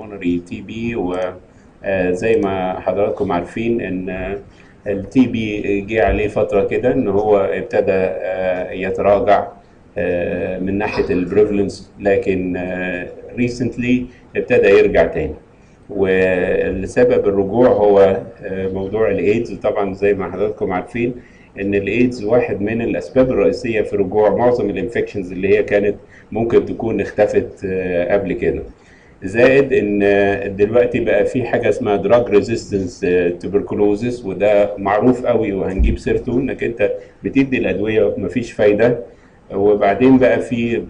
بالمونري تي بي. وزي ما حضراتكم عارفين ان التي بي جه عليه فترة كده ان هو ابتدى يتراجع من ناحية البريفلنس، لكن ريسنتلي ابتدى يرجع تاني. والسبب الرجوع هو موضوع الايدز. طبعا زي ما حضراتكم عارفين ان الايدز واحد من الاسباب الرئيسيه في رجوع معظم الانفكشنز اللي هي كانت ممكن تكون اختفت قبل كده. زائد ان دلوقتي بقى في حاجه اسمها دراج ريزيستنس تبركلوزس، وده معروف قوي وهنجيب سيرته، انك انت بتدي الادويه ومفيش فايده. وبعدين بقى في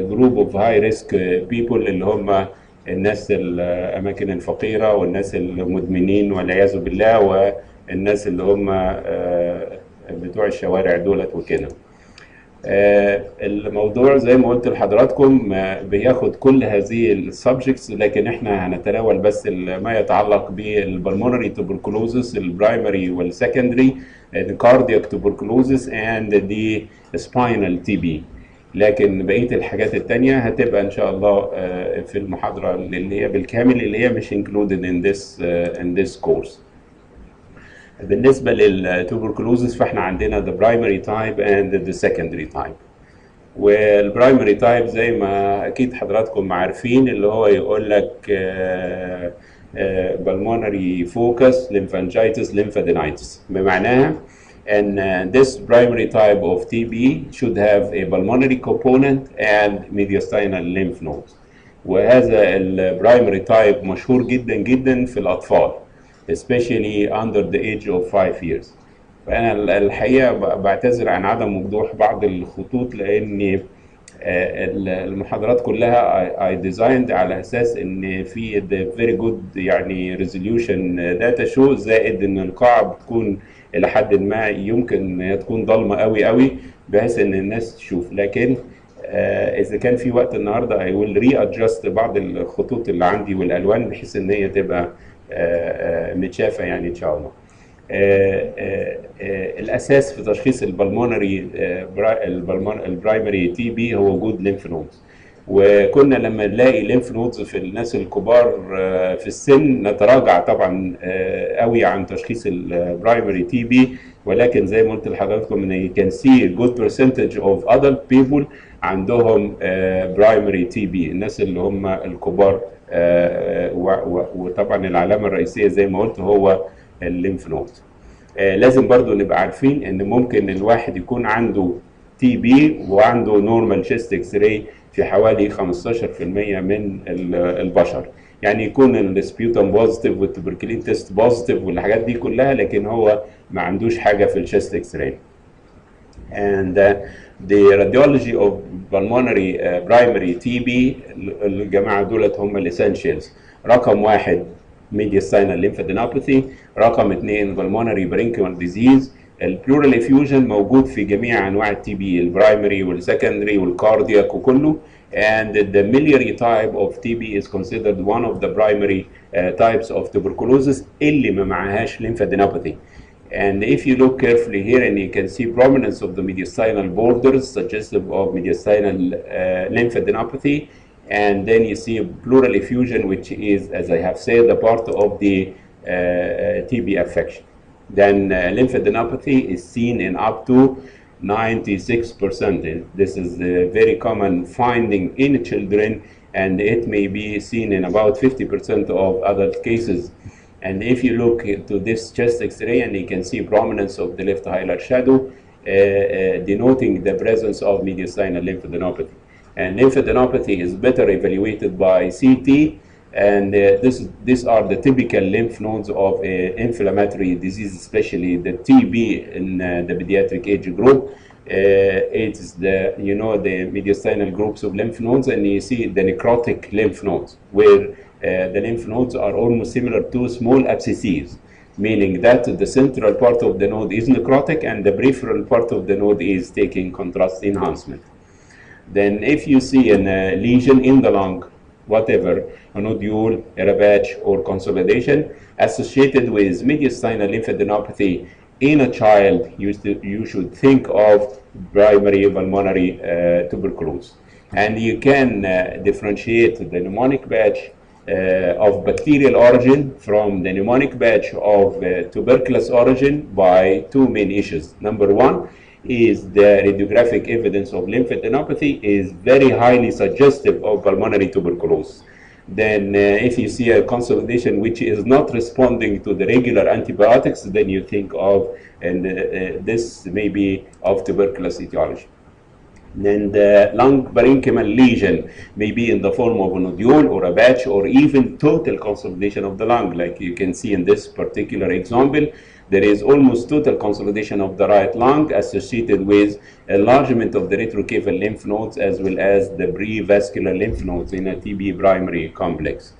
جروب اوف هاي ريسك بيبول اللي هم الناس الاماكن الفقيره والناس المدمنين والعياذ بالله، والناس اللي هم بتوع الشوارع دولت وكده. الموضوع زي ما قلت لحضراتكم بياخد كل هذه السبجكتس، لكن احنا هنتناول بس ما يتعلق بالبلمونري توبركلوزس البرايمري والسكندري، الكاردياك توبركلوزس اند دي سباينال تي بي. لكن بقيه الحاجات التانية هتبقى ان شاء الله في المحاضره اللي هي بالكامل، اللي هي مش included in this course. بالنسبة للتوبركلوزس فاحنا عندنا the primary type and the secondary type. والبرايمري تايب زي ما اكيد حضراتكم عارفين اللي هو يقول لك pulmonary focus lymphangitis lymphadenitis، بمعناها ان this primary type of TB should have a pulmonary component and mediastinal lymph nodes. وهذا البرايمري تايب مشهور جدا جدا في الاطفال especially under the age of 5 years. فأنا الحقيقة بعتذر عن عدم وضوح بعض الخطوط، لأن المحاضرات كلها I designed على أساس إن في the very good يعني resolution data show، زائد إن القاعة بتكون إلى حد ما يمكن تكون ضلمة قوي قوي بحيث إن الناس تشوف. لكن إذا كان في وقت النهاردة I will readjust بعض الخطوط اللي عندي والألوان بحيث إن هي تبقى متشافه يعني ان شاء الله. الاساس في تشخيص البلمونري البرايمري تي بي هو وجود ليمف نودز. وكنا لما نلاقي ليمف نودز في الناس الكبار في السن نتراجع طبعا قوي عن تشخيص البرايمري تي بي، ولكن زي ما قلت لحضراتكم ان you can see a good percentage of adult people عندهم برايمري تي بي، الناس اللي هم الكبار. وطبعا العلامه الرئيسيه زي ما قلت هو الليمف نود. لازم برضو نبقى عارفين ان ممكن الواحد يكون عنده تي بي وعنده نورمال شيست اكس راي في حوالي 15% من البشر، يعني يكون السبيوتم بوزيتيف والتوبركلين تيست بوزيتيف والحاجات دي كلها، لكن هو ما عندوش حاجه في الشيست اكس راي. and the radiology of pulmonary primary TB الجماعة دولت هم الاسينشالز. رقم واحد mediastinal lymphadenopathy، رقم اثنين pulmonary parenchymal disease. البلورال effusion موجود في جميع انواع التي بي، البرايمري والسكندري والكاردياك وكله. and the miliary type of TB is considered one of the primary types of tuberculosis اللي ما معهاش lymphadenopathy. And if you look carefully here and you can see prominence of the mediastinal borders suggestive of mediastinal lymphadenopathy, and then you see a pleural effusion which is, as I have said, a part of the TB affection. Then lymphadenopathy is seen in up to 96%. This is a very common finding in children, and it may be seen in about 50% of adult cases. And if you look to this chest X-ray and you can see prominence of the left hilar shadow denoting the presence of mediastinal lymphadenopathy. And lymphadenopathy is better evaluated by CT, and these are the typical lymph nodes of inflammatory disease, especially the TB in the pediatric age group. It is the mediastinal groups of lymph nodes, and you see the necrotic lymph nodes where the lymph nodes are almost similar to small abscesses, meaning that the central part of the node is necrotic and the peripheral part of the node is taking contrast enhancement. Then if you see a lesion in the lung, whatever, a nodule, a patch or consolidation associated with mediastinal lymphadenopathy in a child, you should think of primary pulmonary tuberculosis. And you can differentiate the pneumonic patch of bacterial origin from the pneumonic batch of tuberculous origin by two main issues. Number one is the radiographic evidence of lymphadenopathy is very highly suggestive of pulmonary tuberculosis. Then if you see a consolidation which is not responding to the regular antibiotics, then you think of, and this may be of tuberculous etiology. Then the lung parenchymal lesion may be in the form of a nodule or a patch or even total consolidation of the lung. Like you can see in this particular example, there is almost total consolidation of the right lung associated with enlargement of the retrocaval lymph nodes as well as the prevascular lymph nodes in a TB primary complex.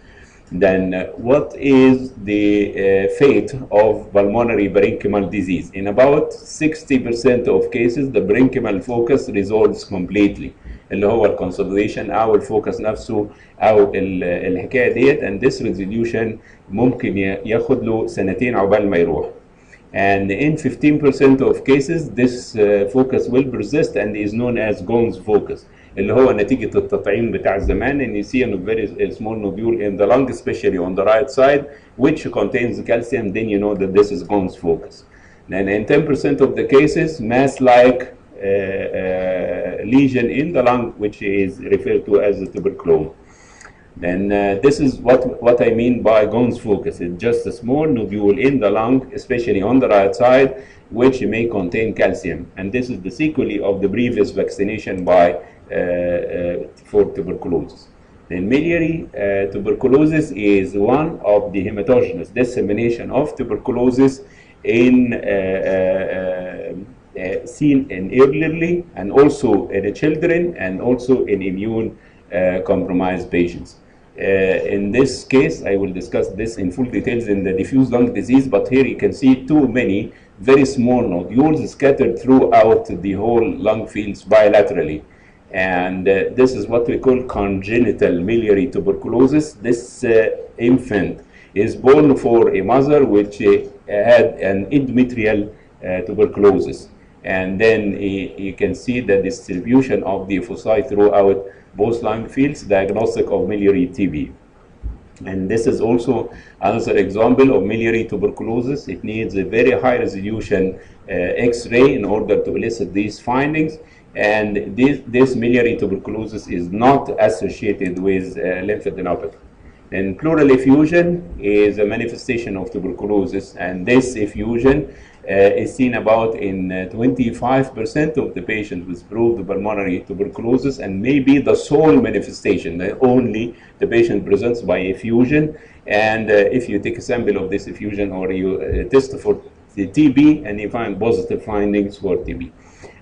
Then what is the fate of pulmonary parenchymal disease? In about 60% of cases, the parenchymal focus resolves completely, اللي هو الكونسوليديشن او الفوكس نفسه او الحكايه ديت, and this resolution ممكن ياخد له سنتين عقبال ما يروح. And in 15% of cases, this focus will persist and is known as Ghon's focus. اللي هو نتيجة التطعيم بتاع زمان, and you see a very small nodule in the lung, especially on the right side, which contains calcium, then you know that this is Ghon's focus. And in 10% of the cases, mass-like lesion in the lung, which is referred to as the tuberculome. Then this is what I mean by Ghon's focus. It's just a small nodule in the lung, especially on the right side, which may contain calcium. And this is the sequelae of the previous vaccination for tuberculosis. Then miliary tuberculosis is one of the hematogenous dissemination of tuberculosis in seen in elderly and also in children and also in immune compromised patients. In this case, I will discuss this in full details in the diffuse lung disease, but here you can see too many very small nodules scattered throughout the whole lung fields bilaterally. And this is what we call congenital miliary tuberculosis. This infant is born for a mother which had an endometrial tuberculosis. And then you can see the distribution of the foci throughout both lung fields, diagnostic of miliary TB. And this is also another example of miliary tuberculosis. It needs a very high resolution X-ray in order to elicit these findings. And this miliary tuberculosis is not associated with lymphadenopathy. And pleural effusion is a manifestation of tuberculosis, and this effusion is seen about in 25% of the patients with proved pulmonary tuberculosis, and may be the sole manifestation. Only the patient presents by effusion, and if you take a sample of this effusion or you test for the TB and you find positive findings for TB.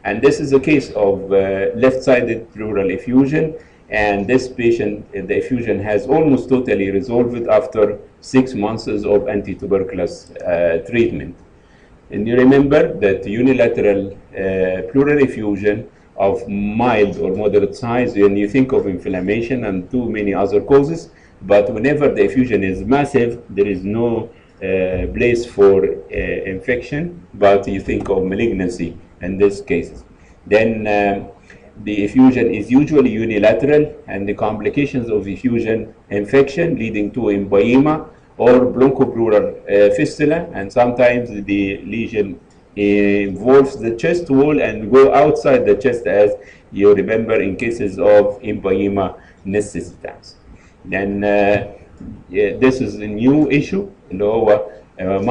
And this is a case of left-sided pleural effusion, and this patient, the effusion has almost totally resolved after 6 months of anti-tuberculous treatment. And you remember that unilateral pleural effusion of mild or moderate size, when you think of inflammation and too many other causes, but whenever the effusion is massive, there is no place for infection, but you think of malignancy in these cases. Then the effusion is usually unilateral, and the complications of effusion infection leading to empyema or bronchopleural fistula, and sometimes the lesion involves the chest wall and go outside the chest, as you remember in cases of empyema necessitans. Then this is a new issue,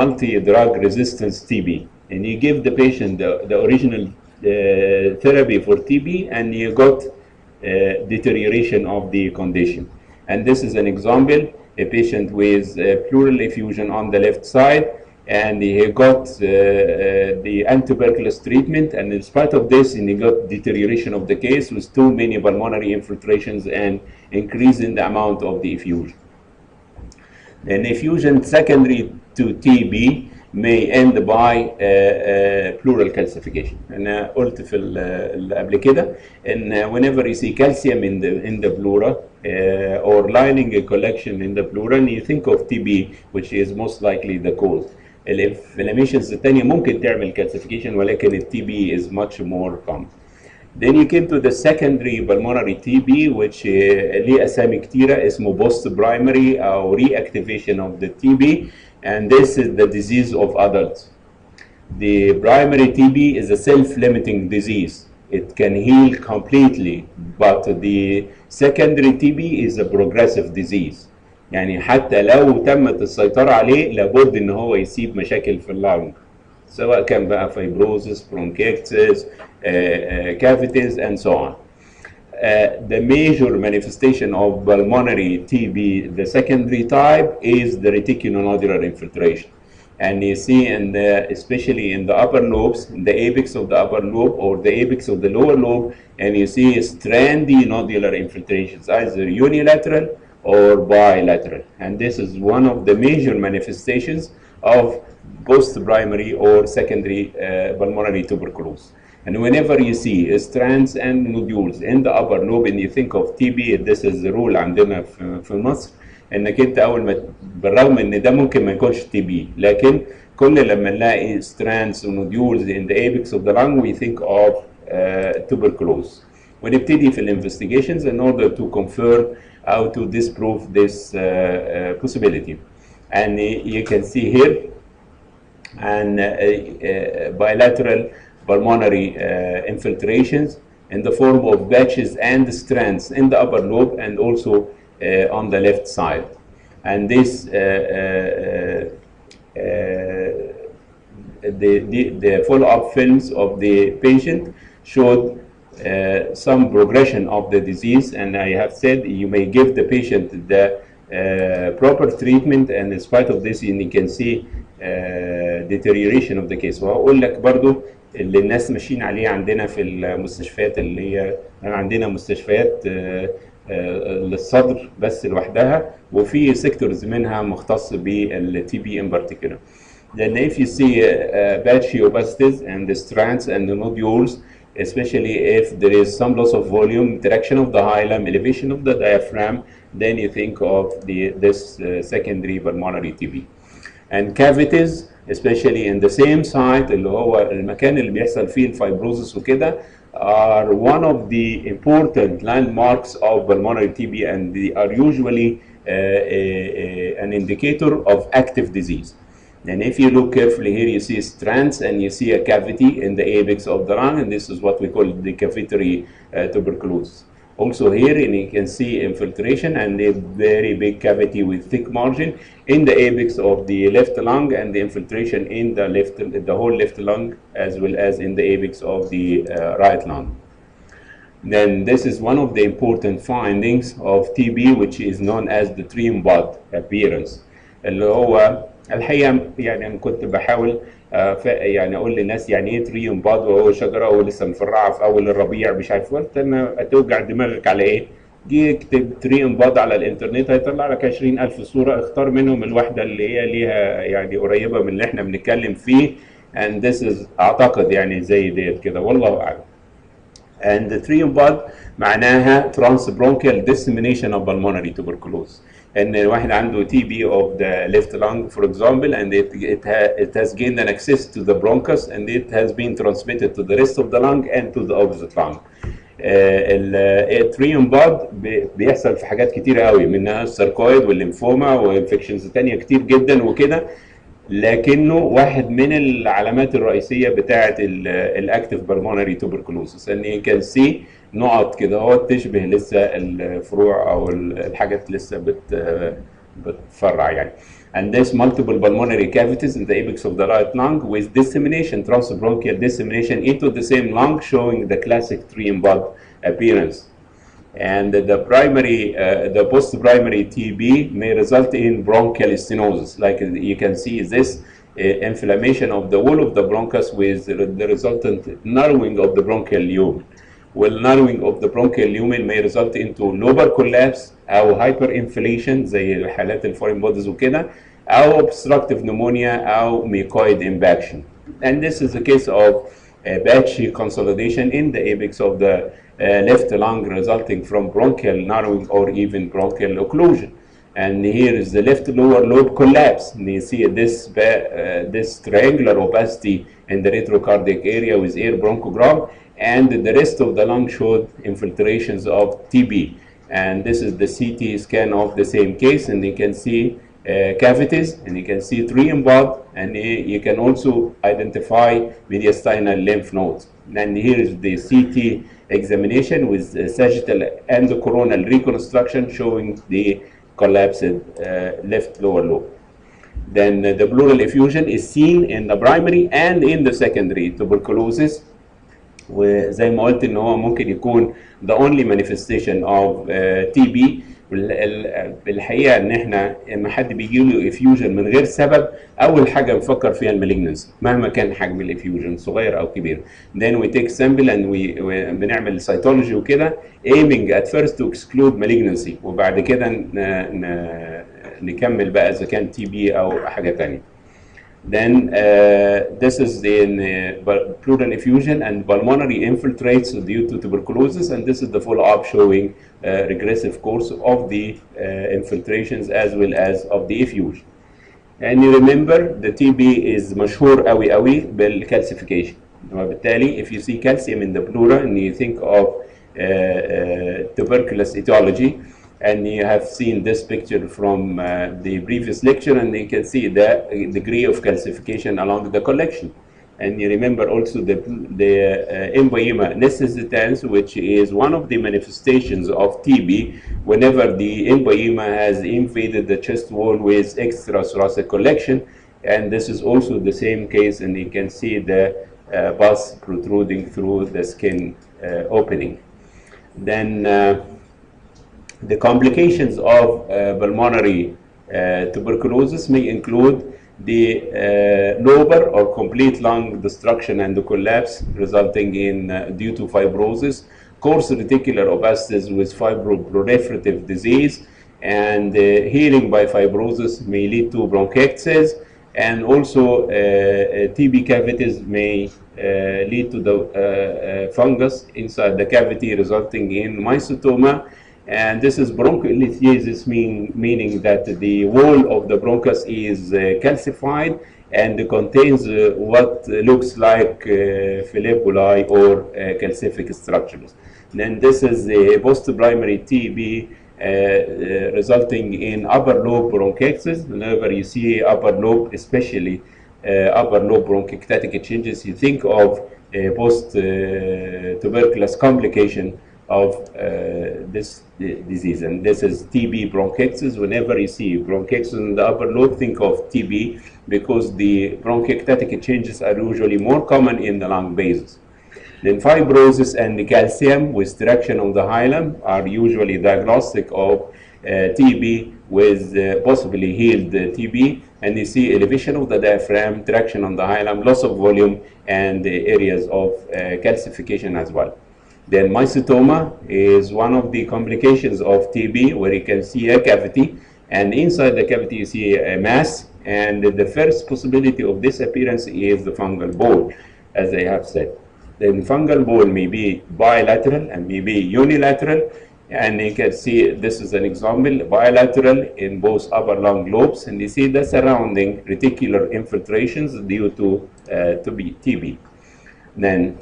multi-drug resistance TB, and you give the patient the original therapy for TB, and you got deterioration of the condition. And this is an example, a patient with pleural effusion on the left side, and he got the antituberculous treatment, and in spite of this, he got deterioration of the case with too many pulmonary infiltrations and increase in the amount of the effusion. Then effusion secondary to TB may end by pleural calcification. أنا قلت في قبل كده إن whenever you see calcium in the pleura or lining a collection in the pleura, you think of TB, which is most likely the cause. الانفلاميشنز الثانية ممكن تعمل calcification, ولكن ال TB is much more common. Then you came to the secondary pulmonary TB, which ليه أسامي كتيرة اسمه post primary أو reactivation of the TB, and this is the disease of adults. The primary TB is a self-limiting disease. It can heal completely, but the secondary TB is a progressive disease. يعني حتى لو تمت السيطرة عليه لابد ان هو يسيب مشاكل في اللنج، سواء كان بقى fibrosis, bronchitis, cavities, and so on. The major manifestation of pulmonary TB, the secondary type, is the reticulonodular infiltration. And you see, especially in the upper lobes, in the apex of the upper lobe or the apex of the lower lobe, and you see strandy nodular infiltrations, either unilateral or bilateral. And this is one of the major manifestations of post-primary or secondary pulmonary tuberculosis. And whenever you see strands and nodules in the upper lobe and you think of TB, this is the rule عندنا في مصر، انك انت اول ما بالرغم ان ده ممكن ما يكونش تي بي، لكن كل لما نلاقي strands nodules in the apex of the lung we think of tuberculosis. ونبتدي في investigations in order to confirm how to disprove this possibility. And you can see here and bilateral pulmonary infiltrations in the form of patches and strands in the upper lobe and also on the left side. And this the follow-up films of the patient showed some progression of the disease, and I have said you may give the patient the proper treatment, and in spite of this you can see deterioration of the case. وهقول لك برضو اللي الناس ماشيين عليه عندنا في المستشفيات، اللي هي عندنا مستشفيات للصدر بس لوحدها، وفي سيكتورز منها مختص بالتي بي in particular. Then if you see patchy opacities and the strands and the nodules, especially if there is some loss of volume, traction of the hilum, elevation of the diaphragm, then you think of this secondary pulmonary TB. And cavities, especially in the same site اللي هو المكان اللي بيحصل فيه الفايبروزس وكده, are one of the important landmarks of pulmonary TB, and they are usually an indicator of active disease. And if you look carefully here, you see strands and you see a cavity in the apex of the lung, and this is what we call the cavitary tuberculosis. Also here, and you can see infiltration and a very big cavity with thick margin in the apex of the left lung, and the infiltration in the whole left lung, as well as in the apex of the right lung. Then this is one of the important findings of TB, which is known as the tree and bud appearance. اللي هو الحقيقة يعني أنا كنت بحاول يعني أقول للناس يعني إيه تري and bud وهو شجرة ولسه مفرعة في أول الربيع مش عارف، قلت أنا هتوجع دماغك على إيه؟ جي اكتب تري and bud على الإنترنت هيطلع لك 20,000 صورة، اختار منهم الواحدة اللي هي ليها يعني قريبة من اللي إحنا بنتكلم فيه. And this is أعتقد يعني زي ديت كده والله أعلم. And the tree and bud معناها transbronchial dissemination of pulmonary tuberculosis. ان واحد عنده TB of the left lung, for example, and it has gained an access to the bronchus, and it has been transmitted to the rest of the lung and to the opposite lung. التري and bud بيحصل في حاجات كتير قوي، منها الساركويد والليمفوما وانفكشنز تانية كتير جدا وكده، لكنه واحد من العلامات الرئيسيه بتاعه الاكتيف بالمونري توبركلوسس، ان you can see نقط كده اهو تشبه لسه الفروع او الحاجات لسه بتفرع يعني. And this multiple pulmonary cavities in the apex of the right lung with dissemination, transbronchial dissemination into the same lung, showing the classic tree and bud appearance. And the primary, the post-primary TB may result in bronchial stenosis. Like you can see this inflammation of the wall of the bronchus with the resultant narrowing of the bronchial lumen. Well, narrowing of the bronchial lumen may result into lobar collapse أو hyperinflation زي الحالات الفورين بوديز وكده، أو obstructive pneumonia أو mucoid impaction. And this is a case of patchy consolidation in the apex of the left lung resulting from bronchial narrowing or even bronchial occlusion. and here is the left lower lobe collapse. And you see this triangular opacity in the retrocardiac area with air bronchogram, and the rest of the lung showed infiltrations of TB. And this is the CT scan of the same case, and you can see cavities, and you can see 3 in blood, and you can also identify mediastinal lymph nodes. And here is the CT examination with sagittal and the coronal reconstruction showing the collapsed left lower lobe. Then the pleural effusion is seen in the primary and in the secondary tuberculosis. وزي ما قلت ان هو ممكن يكون the only manifestation of TB. بالحقيقه ان احنا لما حد بيجي له افيوجن من غير سبب، اول حاجه بنفكر فيها المالجنسي مهما كان حجم الافيوجن صغير او كبير. then we take sample and بنعمل cytology وكده aiming at first to exclude malignancy، وبعد كده نكمل بقى اذا كان TB او حاجه ثانيه. Then this is the pleural effusion and pulmonary infiltrates due to tuberculosis, and this is the follow-up showing regressive course of the infiltrations as well as of the effusion. And you remember the TB is مشهور قوي قوي بالcalcification. وبالتالي if you see calcium in the pleura and you think of tuberculous etiology, and you have seen this picture from the previous lecture, and you can see the degree of calcification along the collection. And you remember also the emphysema necessitans, which is one of the manifestations of TB whenever the emphysema has invaded the chest wall with extrathoracic collection. And this is also the same case, and you can see the pus protruding through the skin opening. Then the complications of pulmonary tuberculosis may include the lobar or complete lung destruction and the collapse resulting in due to fibrosis, coarse reticular opacities with fibroproliferative disease, and healing by fibrosis may lead to bronchiectasis, and also TB cavities may lead to the fungus inside the cavity resulting in mycetoma. And this is bronchiolithiasis, meaning that the wall of the bronchus is calcified and contains what looks like fibrillary or calcific structures. Then this is the post-primary TB resulting in upper lobe bronchiectasis. Whenever you see upper lobe, especially upper lobe bronchiectatic changes, you think of post-tuberculous complication of this disease, and this is TB bronchiectasis. Whenever you see bronchiectasis in the upper lobe, think of TB, because the bronchiectatic changes are usually more common in the lung bases. Then fibrosis and the calcium with traction on the hilum are usually diagnostic of TB with possibly healed TB, and you see elevation of the diaphragm, traction on the hilum, loss of volume, and the areas of calcification as well. Then mycetoma is one of the complications of TB, where you can see a cavity, and inside the cavity you see a mass, and the first possibility of this appearance is the fungal ball, as I have said. Then fungal ball may be bilateral and may be unilateral, and you can see this is an example, bilateral in both upper lung lobes, and you see the surrounding reticular infiltrations due to TB. Then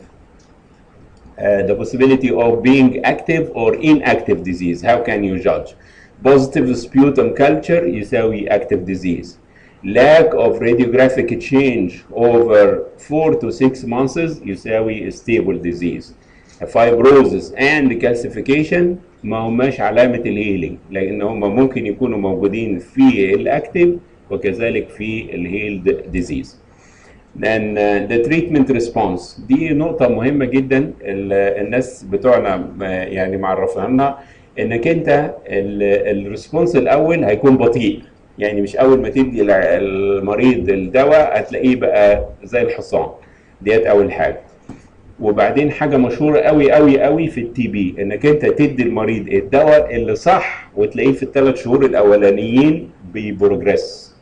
the possibility of being active or inactive disease. How can you judge? Positive sputum culture يساوي active disease. Lack of radiographic change over 4 to 6 months يساوي stable disease. Fibrosis and calcification ما هماش علامة الهيلينج، لأن هم ممكن يكونوا موجودين في الأكتيف وكذلك في الهيلد disease. Then the treatment response دي نقطة مهمة جدا الناس بتوعنا يعني معرفها لنا، انك انت الريسبونس الاول هيكون بطيء، يعني مش اول ما تدي المريض الدواء هتلاقيه بقى زي الحصان، ديت اول حاجة. وبعدين حاجة مشهورة قوي قوي قوي في التي بي انك انت تدي المريض الدواء اللي صح وتلاقيه في ال3 شهور الاولانيين بيبروجريس.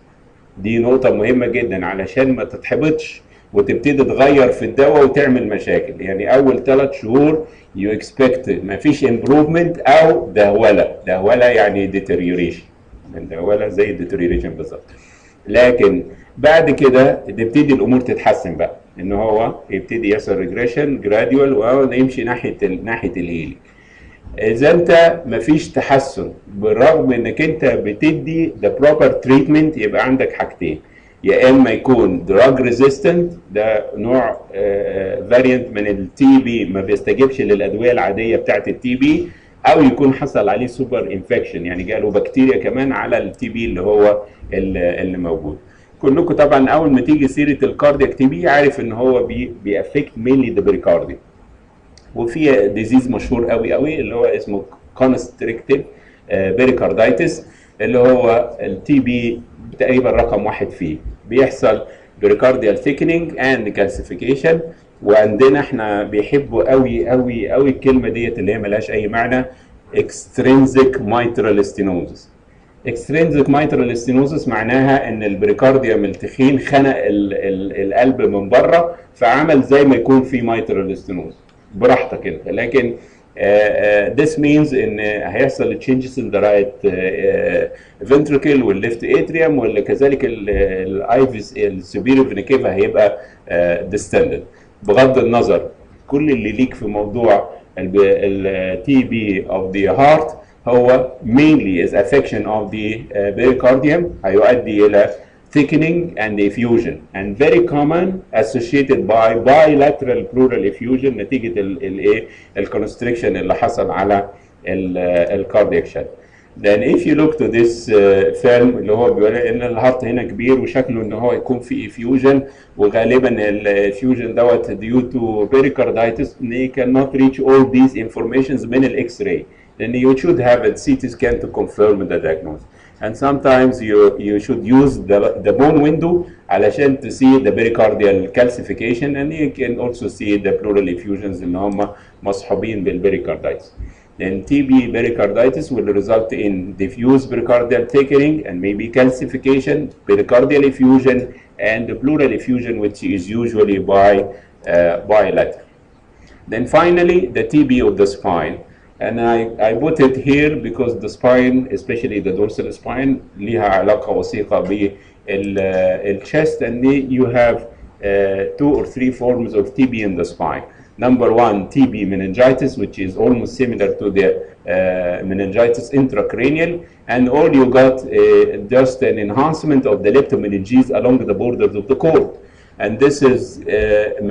دي نقطة مهمة جدا علشان ما تتحبطش وتبتدي تغير في الدواء وتعمل مشاكل. يعني أول 3 شهور you expect ما فيش improvement أو دهولة يعني deterioration. ولا زي الديتوريشن بالظبط. لكن بعد كده تبتدي الامور تتحسن بقى، ان هو يبتدي يحصل ريجريشن جراديوال ويمشي ناحيه الهيلينج. اذا انت مفيش تحسن بالرغم انك انت بتدي ذا بروبر تريتمنت، يبقى عندك حاجتين: يا اما يكون دراج ريزيستنت، ده نوع فاريانت من التي بي ما بيستجيبش للادويه العاديه بتاعت التي بي، او يكون حصل عليه سوبر انفكشن، يعني جاله بكتيريا كمان على التي بي اللي هو اللي موجود. كلكم طبعا اول ما تيجي سيره الكاردياك تي بي عارف ان هو بيأفكت مينلي ذا بريكارديوم. وفي ديزيز مشهور قوي قوي اللي هو اسمه كونستريكتيف بيريكاردايتس، اللي هو التي بي تقريبا رقم واحد فيه. بيحصل بريكارديال ثيكنينج اند كالسيفيكيشن، وعندنا احنا بيحبوا قوي قوي قوي الكلمه ديت اللي هي ملهاش اي معنى: اكسترينزيك مايترال ستينوزس. اكسترينزيك مايترال ستينوزس معناها ان البريكارديوم التخين خنق القلب من بره، فعمل زي ما يكون في مايترال ستينوز براحتك انت. لكن this means ان هيحصل changes in the right ventricle والليفت اتريوم، وكذلك الايفيس السوبيريور فينا كيفا هيبقى distended. بغض النظر كل اللي ليك في موضوع التي بي of the heart هو mainly is affection of the pericardium، هيؤدي الى thickening and effusion, and very common associated by bilateral pleural effusion نتيجة الconstriction اللي حصل على الكاردياك شد. Then if you look to this film اللي هو بيقول ان الهارت هنا كبير وشكله ان هو يكون في effusion، وغالبا الافيوجن دوت due to pericarditis they cannot reach all these informations من الاكس راي. Then you should have a CT scan to confirm the diagnosis. And sometimes you should use the bone window علشان to see the pericardial calcification, and you can also see the pleural effusions اللي هم مصحوبين بالpericarditis. Then TB pericarditis will result in diffuse pericardial thickening and maybe calcification, pericardial effusion, and the pleural effusion, which is usually bilateral. Then finally, the TB of the spine. And I put it here because the spine, especially the dorsal spine, ليها علاقة وثيقة بالchest, and you have 2 or 3 forms of TB in the spine. Number one, TB meningitis, which is almost similar to the meningitis intracranial, and all you got just an enhancement of the leptomeninges along the borders of the cord. And this is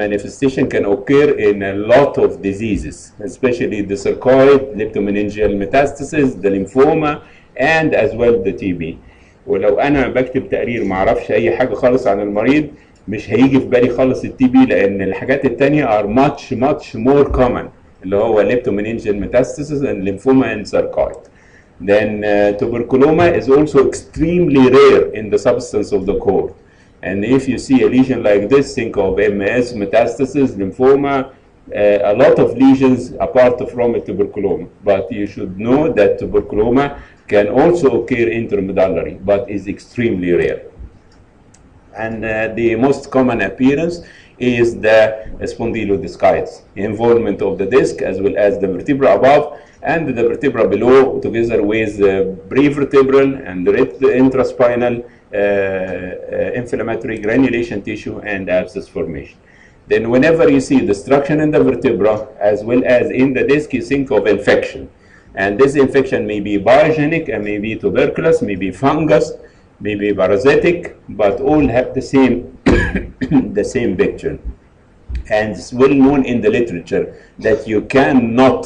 manifestation can occur in a lot of diseases, especially the sarcoid, leptomeningeal metastasis, the lymphoma, and as well the TB. ولو انا بكتب تقرير ما اعرفش اي حاجه خالص عن المريض مش هيجي في بالي خالص التي بي، لان الحاجات التانية are much more common اللي هو leptomeningeal metastasis and lymphoma and sarcoid. Then tuberculoma is also extremely rare in the substance of the cord. And if you see a lesion like this, think of MS, metastasis, lymphoma, a lot of lesions apart from a tuberculoma. But you should know that tuberculoma can also occur intramedullary, but is extremely rare. And the most common appearance is the spondylodiscitis, involvement of the disc as well as the vertebra above and the vertebra below, together with prevertebral and intraspinal inflammatory granulation tissue and abscess formation. Then whenever you see destruction in the vertebra as well as in the disc, you think of infection. And this infection may be biogenic and may be tuberculous, may be fungus, may be parasitic, but all have the same the same picture. And it's well known in the literature that you cannot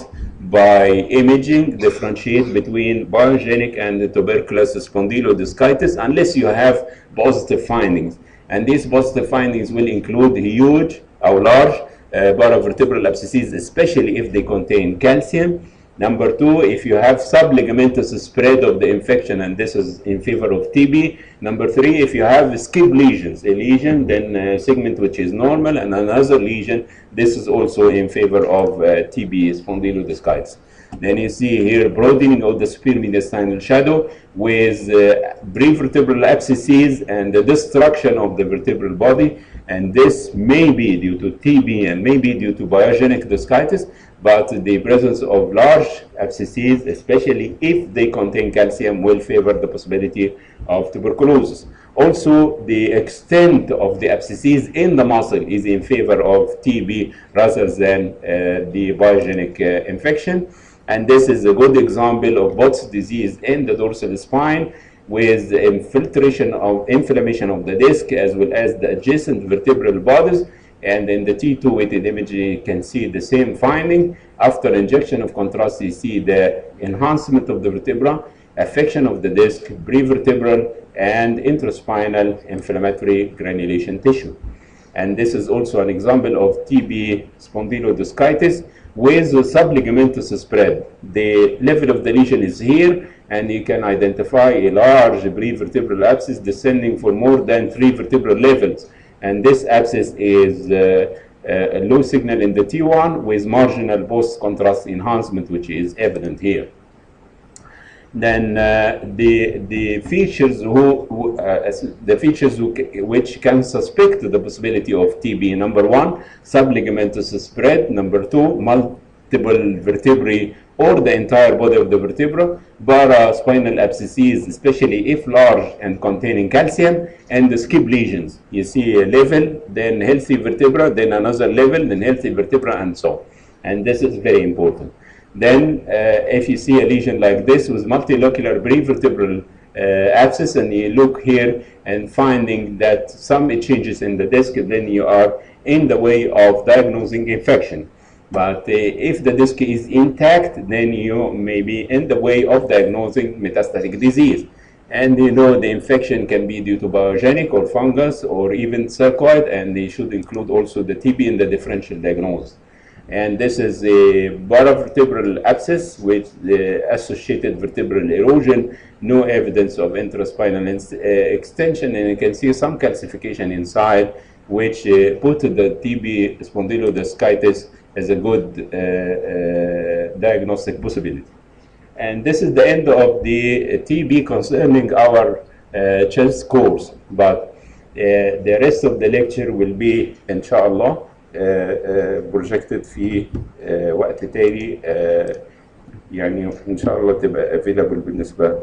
by imaging differentiate between biogenic and the tuberculous spondylodiscitis unless you have positive findings. And these positive findings will include huge or large paravertebral abscesses, especially if they contain calcium. Number 2, if you have subligamentous spread of the infection, and this is in favor of TB. Number 3, if you have skip lesions, a lesion, then a segment which is normal, and another lesion, this is also in favor of TB, spondylodiscitis. Then you see here broadening of the superior mediastinal shadow with prevertebral abscesses and the destruction of the vertebral body. And this may be due to TB and may be due to biogenic discitis, but the presence of large abscesses, especially if they contain calcium, will favor the possibility of tuberculosis. Also, the extent of the abscesses in the muscle is in favor of TB rather than the biogenic infection. And this is a good example of Bot's disease in the dorsal spine, with infiltration of inflammation of the disc as well as the adjacent vertebral bodies. And in the T2 weighted image, you can see the same finding. After injection of contrast, you see the enhancement of the vertebra, affection of the disc, prevertebral and intraspinal inflammatory granulation tissue. And this is also an example of TB spondylodiscitis with the subligamentous spread. The level of the lesion is here, and you can identify a large prevertebral abscess descending for more than 3 vertebral levels. And this abscess is a low signal in the T1 with marginal post-contrast enhancement, which is evident here. Then the features which can suspect the possibility of TB: number 1, subligamentous spread; number 2, multiple vertebrae or the entire body of the vertebra; paraspinal abscesses, especially if large and containing calcium; and the skip lesions. You see a level, then healthy vertebra, then another level, then healthy vertebra, and so on. And this is very important. Then if you see a lesion like this with multilocular prevertebral abscess, and you look here and finding that some changes in the disc, then you are in the way of diagnosing infection. But if the disc is intact, then you may be in the way of diagnosing metastatic disease. And you know the infection can be due to biogenic or fungus or even sarcoid, and they should include also the TB in the differential diagnosis. And this is a paravertebral abscess with the associated vertebral erosion, no evidence of intraspinal extension, and you can see some calcification inside, which put the TB spondylodiscitis as a good diagnostic possibility. And this is the end of the TB concerning our chest course, but the rest of the lecture will be inshallah projected في وقت تاني، يعني ان شاء الله تبقى available بالنسبه